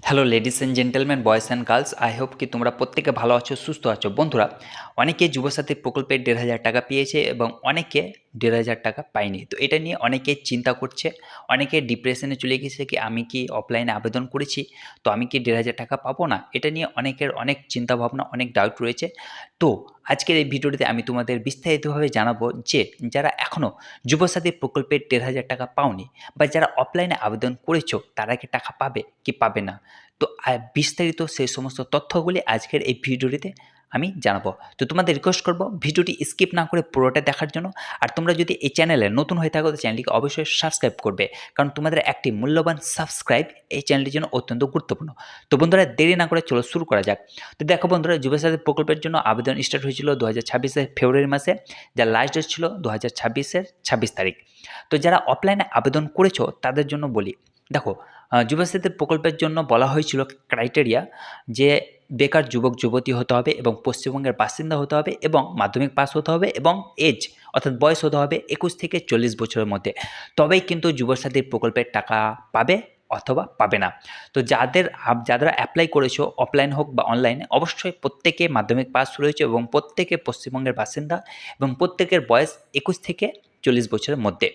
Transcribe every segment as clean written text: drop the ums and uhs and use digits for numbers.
Hello ladies and gentleman, boys and girls, I hope কি তোমরা প্রত্যেকে ভালো আছো, সুস্থ আছো। বন্ধুরা, অনেকে যুবসাথী প্রকল্পে ১,৫০০ টাকা পেয়েছে এবং অনেকে ১,৫০০ টাকা পায়নি। তো এটা নিয়ে অনেকে চিন্তা করছে, অনেকে ডিপ্রেশনে চলে গেছে কি আমি কি অফলাইনে আবেদন করেছি, তো আমি কি ১,৫০০ টাকা পাবো না? এটা নিয়ে অনেকের অনেক চিন্তাভাবনা, অনেক ডাউট রয়েছে। তো আজকের এই ভিডিওটিতে আমি তোমাদের বিস্তারিতভাবে জানাবো যে যারা এখনও যুবসাথী প্রকল্পের ১,৫০০ টাকা পাওনি বা যারা অফলাইনে আবেদন করেছো তারা কি টাকা পাবে কি পাবে না, তো বিস্তারিত সেই সমস্ত তথ্যগুলি আজকের এই ভিডিওটিতে আমি জানাবো। তো তোমাদের রিকোয়েস্ট করব ভিডিওটি স্কিপ না করে পুরোটা দেখার জন্য। আর তোমরা যদি এই চ্যানেলে নতুন হয়ে থাকো তো চ্যানেলটিকে অবশ্যই সাবস্ক্রাইব করবে, কারণ তোমাদের একটি মূল্যবান সাবস্ক্রাইব এই চ্যানেলটির জন্য অত্যন্ত গুরুত্বপূর্ণ। তো বন্ধুরা, দেরি না করে চলো শুরু করা যাক। তো দেখো বন্ধুরা, যুবসাথী প্রকল্পের জন্য আবেদন স্টার্ট হয়েছিল ২০২৬ ফেব্রুয়ারি মাসে, যার লাস্ট ডেট ছিল ২০২৬ তারিখ। তো যারা অফলাইনে আবেদন করেছো তাদের জন্য বলি, দেখো, যুবসাথী প্রকল্পের জন্য বলা হয়েছিল ক্রাইটেরিয়া যে বেকার যুবক যুবতী হতে হবে এবং পশ্চিমবঙ্গের বাসিন্দা হতে হবে এবং মাধ্যমিক পাস হতে হবে এবং এজ অর্থাৎ বয়স হতে হবে ২১ থেকে ৪০ বছরের মধ্যে, তবেই কিন্তু যুবসাথী প্রকল্পের টাকা পাবে অথবা পাবে না। তো যারা অ্যাপ্লাই করেছো অফলাইন হোক বা অনলাইনে, অবশ্যই প্রত্যেকে মাধ্যমিক পাস রয়েছে এবং প্রত্যেকে পশ্চিমবঙ্গের বাসিন্দা এবং প্রত্যেকের বয়স ২১ থেকে ৪০ বছরের মধ্যে।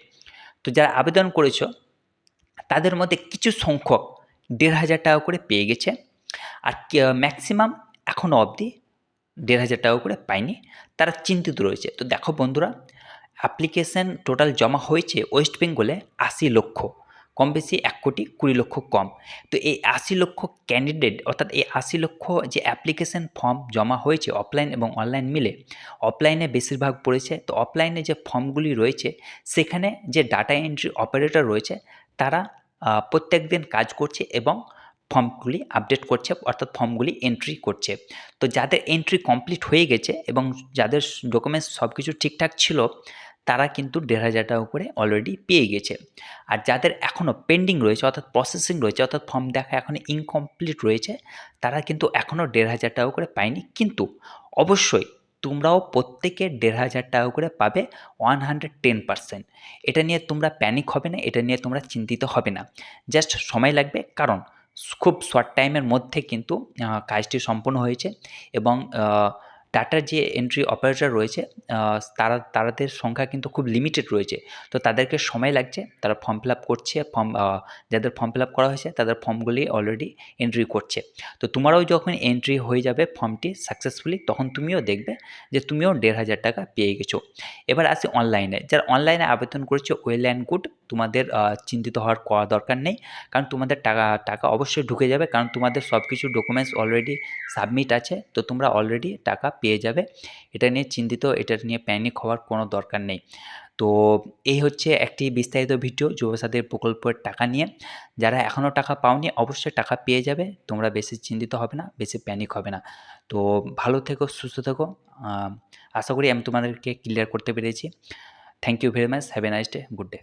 তো যারা আবেদন করেছো তাদের মধ্যে কিছু সংখ্যক ১,৫০০ টাকা করে পেয়ে গেছে, আর ম্যাক্সিমাম এখনও অবধি ১,৫০০ টাকা করে পায়নি, তারা চিন্তিত রয়েছে। তো দেখো বন্ধুরা, অ্যাপ্লিকেশান টোটাল জমা হয়েছে ওয়েস্ট বেঙ্গলে ৮০ লক্ষ, কম বেশি ১,২০,০০,০০০ কম। তো এই ৮০ লক্ষ ক্যান্ডিডেট অর্থাৎ এই ৮০ লক্ষ যে অ্যাপ্লিকেশান ফর্ম জমা হয়েছে অফলাইন এবং অনলাইন মিলে, অফলাইনে বেশিরভাগ পড়েছে। তো অফলাইনে যে ফর্মগুলি রয়েছে সেখানে যে ডাটা এন্ট্রি অপারেটর রয়েছে তারা প্রত্যেক দিন কাজ করছে এবং ফর্মগুলি আপডেট করছে, অর্থাৎ ফর্মগুলি এন্ট্রি করছে। তো যাদের এন্ট্রি কমপ্লিট হয়ে গেছে এবং যাদের ডকুমেন্টস সব কিছু ঠিকঠাক ছিল, তারা কিন্তু ১,৫০০ টাকা করে অলরেডি পেয়ে গেছে। আর যাদের এখনও পেন্ডিং রয়েছে অর্থাৎ প্রসেসিং রয়েছে অর্থাৎ ফর্ম দেখা এখনও ইনকমপ্লিট রয়েছে, তারা কিন্তু এখনও ১,৫০০ টাকা করে পায়নি। কিন্তু অবশ্যই তোমরাও প্রত্যেকে ১,৫০০ টাকা করে পাবে 110%। এটা নিয়ে তোমরা প্যানিক হবে না, এটা নিয়ে তোমরা চিন্তিত হবে না। জাস্ট সময় লাগবে, কারণ খুব শর্ট টাইমের মধ্যে কিন্তু কাজটি সম্পন্ন হয়েছে এবং ডাটার যে এন্ট্রি অপারেটর রয়েছে তাদের সংখ্যা কিন্তু খুব লিমিটেড রয়েছে। তো তাদেরকে সময় লাগছে, তারা ফর্ম ফিল আপ করছে, যাদের ফর্ম ফিল আপ করা হয়েছে তাদের ফর্মগুলি অলরেডি এন্ট্রি করছে। তো তোমারও যখন এন্ট্রি হয়ে যাবে ফর্মটি সাকসেসফুলি, তখন তুমিও দেখবে যে তুমিও ১,৫০০ টাকা পেয়ে গেছো। এবার আসি অনলাইনে। যারা অনলাইনে আবেদন করেছো ওয়েল অ্যান্ড গুড, তোমাদের চিন্তিত হওয়ার দরকার নেই, কারণ তোমাদের টাকা অবশ্যই ঢুকে যাবে, কারণ তোমাদের সব কিছু ডকুমেন্টস অলরেডি সাবমিট আছে। তো তোমরা অলরেডি টাকা পেয়ে যাবে, এটা নিয়ে চিন্তিত, এটা নিয়ে প্যানিক হওয়ার কোনো দরকার নেই। তো এই হচ্ছে একটি বিস্তারিত ভিডিও যুবসাথী প্রকল্পের টাকা নিয়ে। যারা এখনও টাকা পাওনি অবশ্যই টাকা পেয়ে যাবে, তোমরা বেশি চিন্তিত হবে না, বেশি প্যানিক হবে না। তো ভালো থেকো, সুস্থ থেকো। আশা করি আমি তোমাদেরকে ক্লিয়ার করতে পেরেছি। Thank you very much, have a nice day, good day.